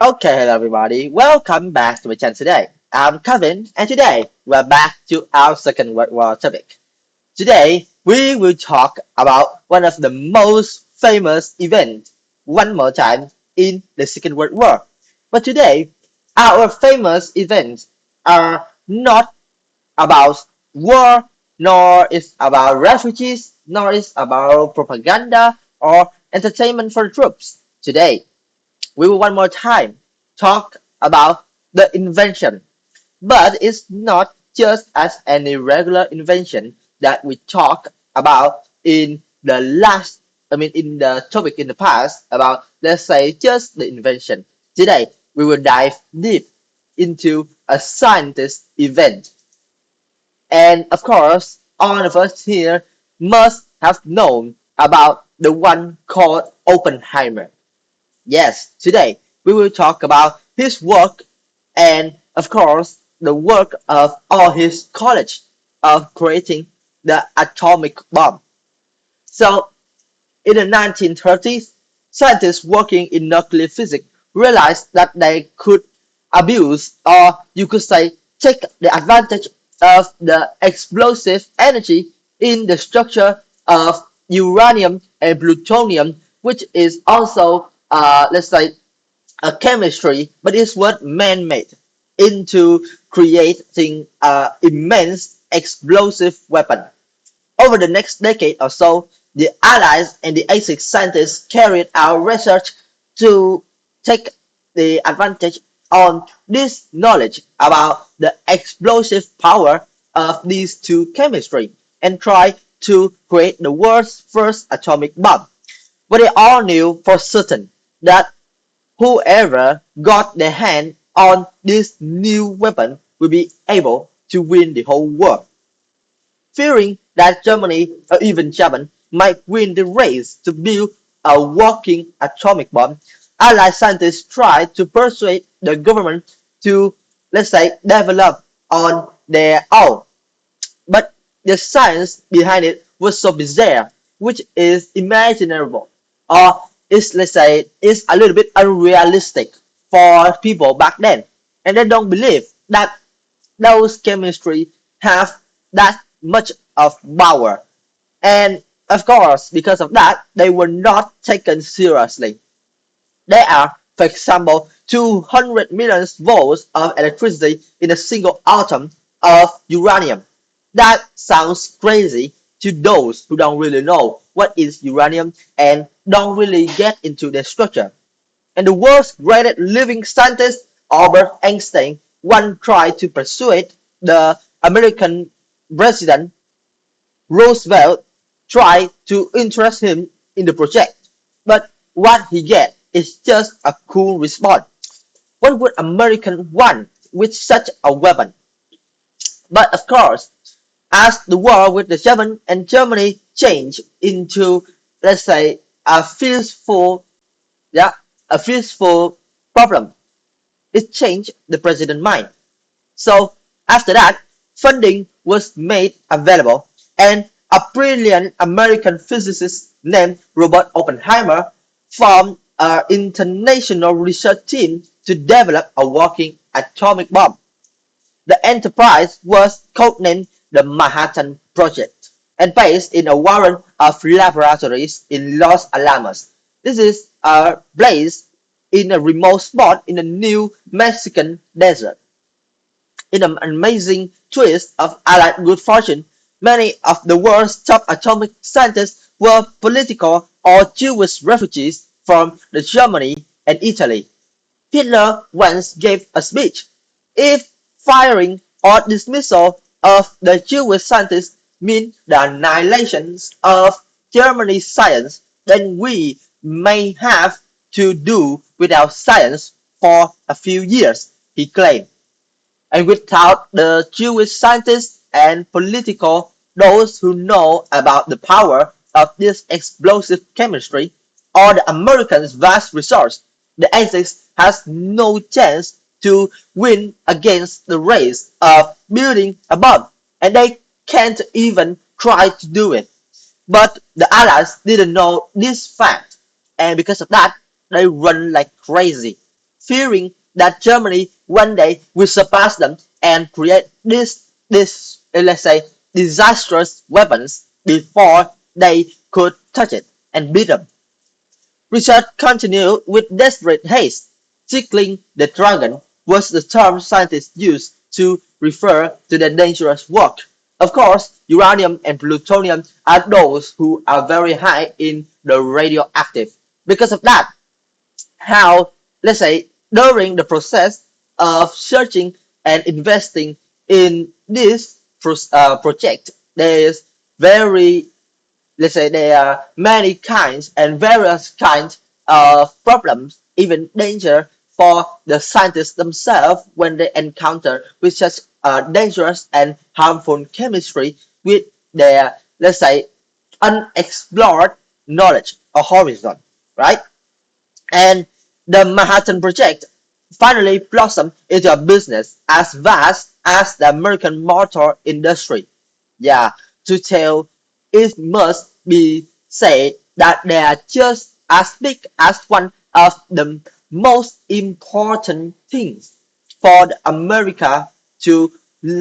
Okay, hello everybody. Welcome back to my channel today. I'm Kevin, and today we're back to our Second World War topic. Today we will talk about one of the most famous events one more time in the Second World War. But today, our famous events are not about war, nor is about refugees, nor is about propaganda or entertainment for troops. Today, we will one more time talk about the invention. But it's not just as any regular invention that we talk about in the in the topic in the past about, let's say, just the invention. Today, we will dive deep into a scientist event. And of course, all of us here must have known about the one called Oppenheimer. Yes, today we will talk about his work and, of course, the work of all his college of creating the atomic bomb. So, in the 1930s, scientists working in nuclear physics realized that they could abuse, or you could say, take the advantage of the explosive energy in the structure of uranium and plutonium, which is also, let's say, a chemistry, but it's what man-made into creating an immense explosive weapon. Over the next decade or so, the Allies and the Axis scientists carried out research to take the advantage on this knowledge about the explosive power of these two chemistry and try to create the world's first atomic bomb. But they all knew for certain that whoever got their hand on this new weapon will be able to win the whole world. Fearing that Germany or even Japan might win the race to build a working atomic bomb, Allied scientists tried to persuade the government to, let's say, develop on their own. But the science behind it was so bizarre, which is imaginable, or is, let's say, is a little bit unrealistic for people back then, and they don't believe that those chemistry have that much of power. And of course, because of that, they were not taken seriously. There are, for example, 200 million volts of electricity in a single atom of uranium. That sounds crazy to those who don't really know what is uranium and don't really get into the structure. And the world's greatest living scientist, Albert Einstein, once tried to persuade the American president Roosevelt tried to interest him in the project. But what he get is just a cool response. What would American want with such a weapon? But of course, as the war with the Japan and Germany changed into, let's say, a fearful, yeah, a fearful problem, it changed the president's mind. So after that, funding was made available, and a brilliant American physicist named Robert Oppenheimer formed an international research team to develop a working atomic bomb. The enterprise was codenamed the Manhattan Project and based in a warren of laboratories in Los Alamos. This is a place in a remote spot in the New Mexican desert. In an amazing twist of Allied good fortune, many of the world's top atomic scientists were political or Jewish refugees from Germany and Italy. Hitler once gave a speech. If firing or dismissal of the Jewish scientists mean the annihilation of Germany's science, then we may have to do without science for a few years, he claimed. And without the Jewish scientists and political, those who know about the power of this explosive chemistry, or the Americans' vast resource, the Axis has no chance to win against the race of building a bomb, and they can't even try to do it. But the Allies didn't know this fact, and because of that, they run like crazy. fearing that Germany one day will surpass them and create let's say disastrous weapons before they could touch it and beat them. Research continued with desperate haste. "Tickling the dragon" was the term scientists used to refer to the dangerous work. Of course, uranium and plutonium are those who are very high in the radioactive. Because of that, how, let's say, during the process of searching and investing in this project, there is very, let's say, there are many kinds and various kinds of problems, even danger for the scientists themselves when they encounter with such dangerous and harmful chemistry with their, let's say, unexplored knowledge or horizon, right? And the Manhattan Project finally blossomed into a business as vast as the American motor industry. Yeah, to tell it must be said that they are just as big as one of the most important things for America to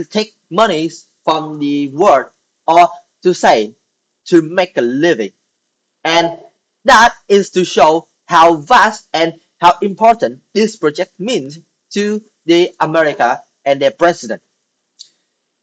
take monies from the world, or to say to make a living. And that is to show how vast and how important this project means to the America and their president.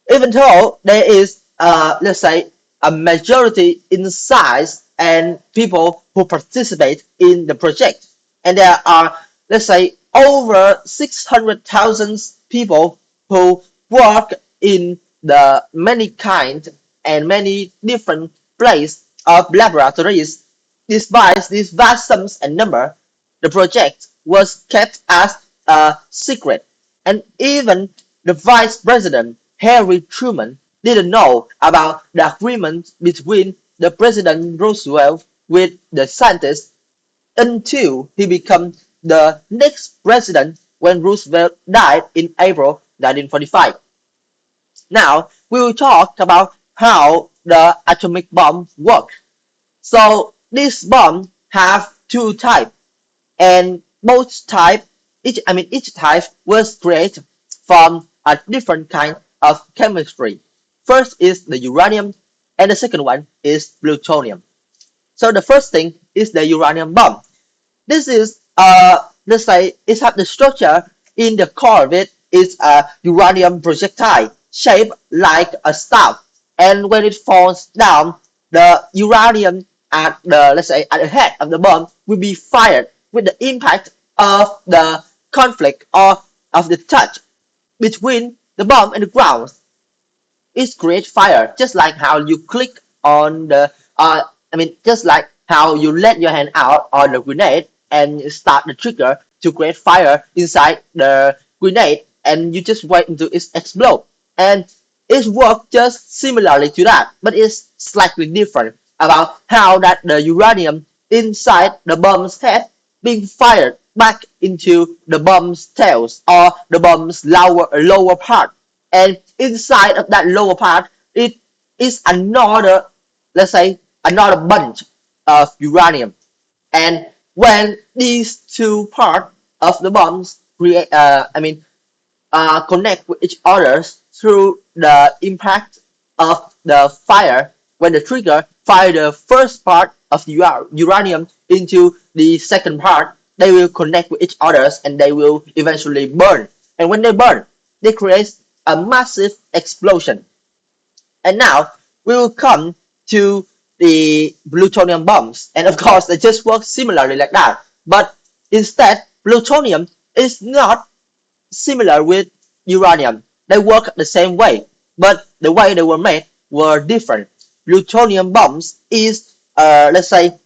Even though there is, let's say, a majority in size and people who participate in the project, and there are, let's say, over 600,000 people who work in the many kind and many different place of laboratories. Despite these vast sums and number, the project was kept as a secret, and even the vice president Harry Truman didn't know about the agreement between the President Roosevelt with the scientists until he became the next president when Roosevelt died in April 1945. Now we will talk about how the atomic bomb works. So this bomb have two types, and both type each type was created from a different kind of chemistry. First is the uranium, and the second one is plutonium. So the first thing is the uranium bomb. This is, let's say, it has the structure in the core of it is a uranium projectile shaped like a staff, and when it falls down, the uranium at the, let's say, at the head of the bomb will be fired with the impact of the conflict or of the touch between the bomb and the ground. It creates fire, just like how you click on the just like how you let your hand out on the grenade and start the trigger to create fire inside the grenade, and you just wait until it explodes. And it works just similarly to that, but it's slightly different about how that the uranium inside the bomb's head being fired back into the bomb's tails or the bomb's lower part, and inside of that lower part it is another, let's say, another bunch of uranium. And when these two parts of the bombs create connect with each other through the impact of the fire, when the trigger fire the first part of the uranium into the second part, they will connect with each other and they will eventually burn. And when they burn, they create a massive explosion. And now we will come to the plutonium bombs. And of course, they just work similarly like that. But instead, plutonium is not similar with uranium. They work the same way, but the way they were made were different. Plutonium bombs is, let's say,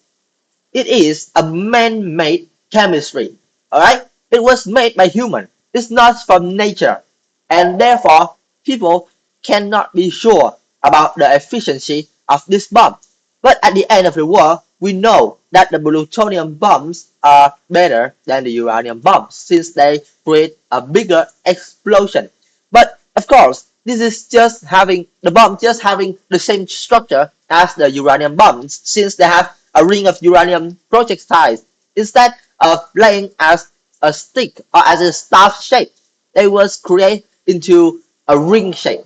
it is a man-made chemistry. All right, it was made by human. It's not from nature, and therefore people cannot be sure about the efficiency of this bomb. But at the end of the war, we know that the plutonium bombs are better than the uranium bombs since they create a bigger explosion. But of course, this is just having the bomb just having the same structure as the uranium bombs since they have a ring of uranium projectiles instead of laying as a stick or as a staff shape. They was created into a ring shape,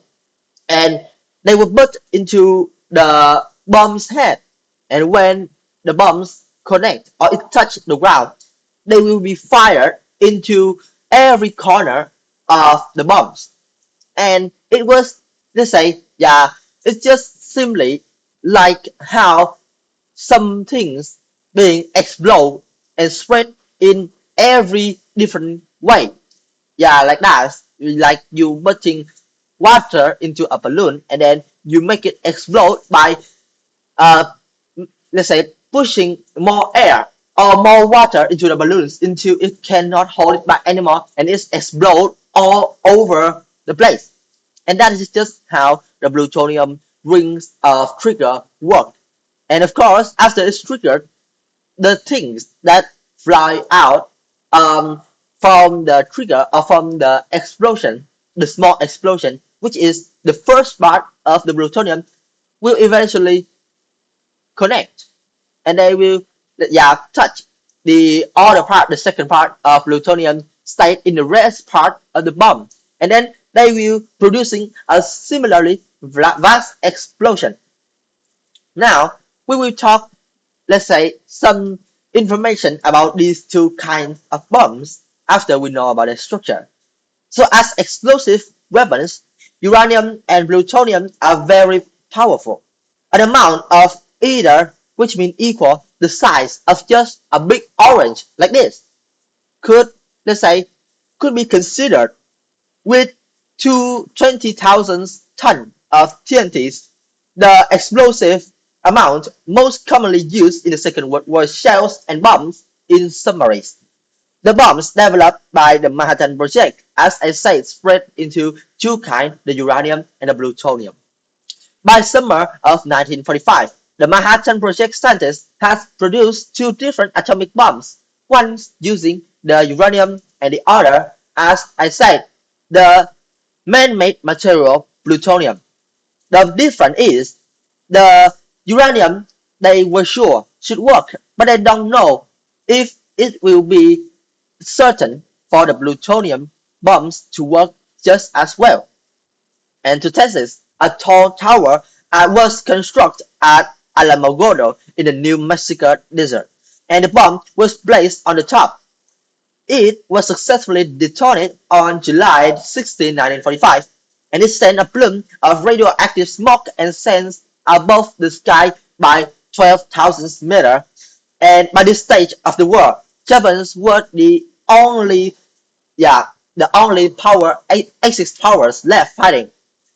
and they were put into the bomb's head. And when the bombs connect or it touch the ground, they will be fired into every corner of the bombs. And it was, let's say, yeah, it's just simply like how some things being explode and spread in every different way. Yeah, like that. Like you putting water into a balloon and then you make it explode by uh let's say pushing more air or more water into the balloons until it cannot hold it back anymore and it's explode all over the place. And that is just how the plutonium rings of trigger work. And of course, after it's triggered, the things that fly out from the trigger or from the explosion, the small explosion, which is the first part of the plutonium, will eventually connect, and they will, yeah, touch the other part, the second part of plutonium stayed in the rest part of the bomb, and then they will producing a similarly vast explosion. Now we will talk, let's say, some information about these two kinds of bombs after we know about their structure. So as explosive weapons, uranium and plutonium are very powerful. An amount of either, which means equal the size of just a big orange like this, could, let's say, could be considered with 220,000 tons of TNTs, the explosive amount most commonly used in the Second World War shells and bombs in submarines. The bombs developed by the Manhattan Project, as I said, spread into two kinds, the uranium and the plutonium. By summer of 1945, the Manhattan Project scientists had produced two different atomic bombs, one using the uranium and the other, as I said, the man-made material plutonium. The difference is the uranium they were sure should work, but they don't know if it will be certain for the plutonium bombs to work just as well. And to test this, a tall tower was constructed at Alamogordo in the New Mexico desert, and the bomb was placed on the top. It was successfully detonated on July 16, 1945, and it sent a plume of radioactive smoke and sands above the sky by 12,000 meters. And by this stage of the war, Japanese were yeah, the only Axis powers left fighting.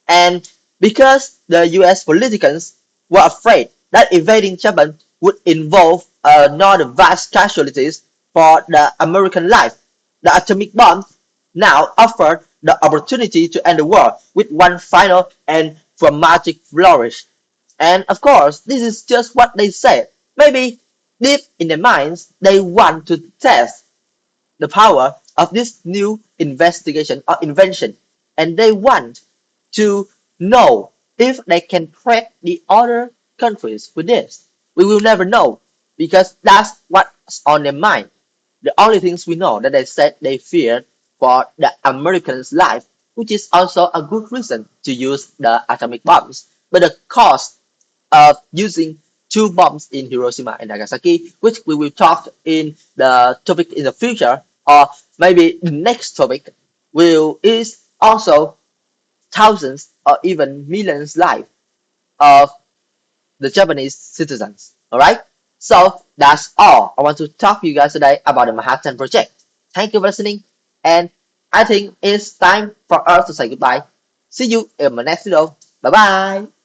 And because the US politicians were afraid that invading Japan would involve another vast casualties for the American life, the atomic bomb now offered the opportunity to end the war with one final and dramatic flourish. And of course, this is just what they said. Maybe deep in their minds, they want to test the power of this new investigation or invention, and they want to know if they can threat the other countries with this. We will never know because that's what's on their mind. The only things we know that they said they feared for the Americans' life, which is also a good reason to use the atomic bombs. But the cost of using two bombs in Hiroshima and Nagasaki, which we will talk in the topic in the future, or maybe the next topic will is also thousands or even millions life of the Japanese citizens. All right. So that's all I want to talk to you guys today about the Manhattan Project. Thank you for listening, and I think it's time for us to say goodbye. See you in my next video. Bye bye.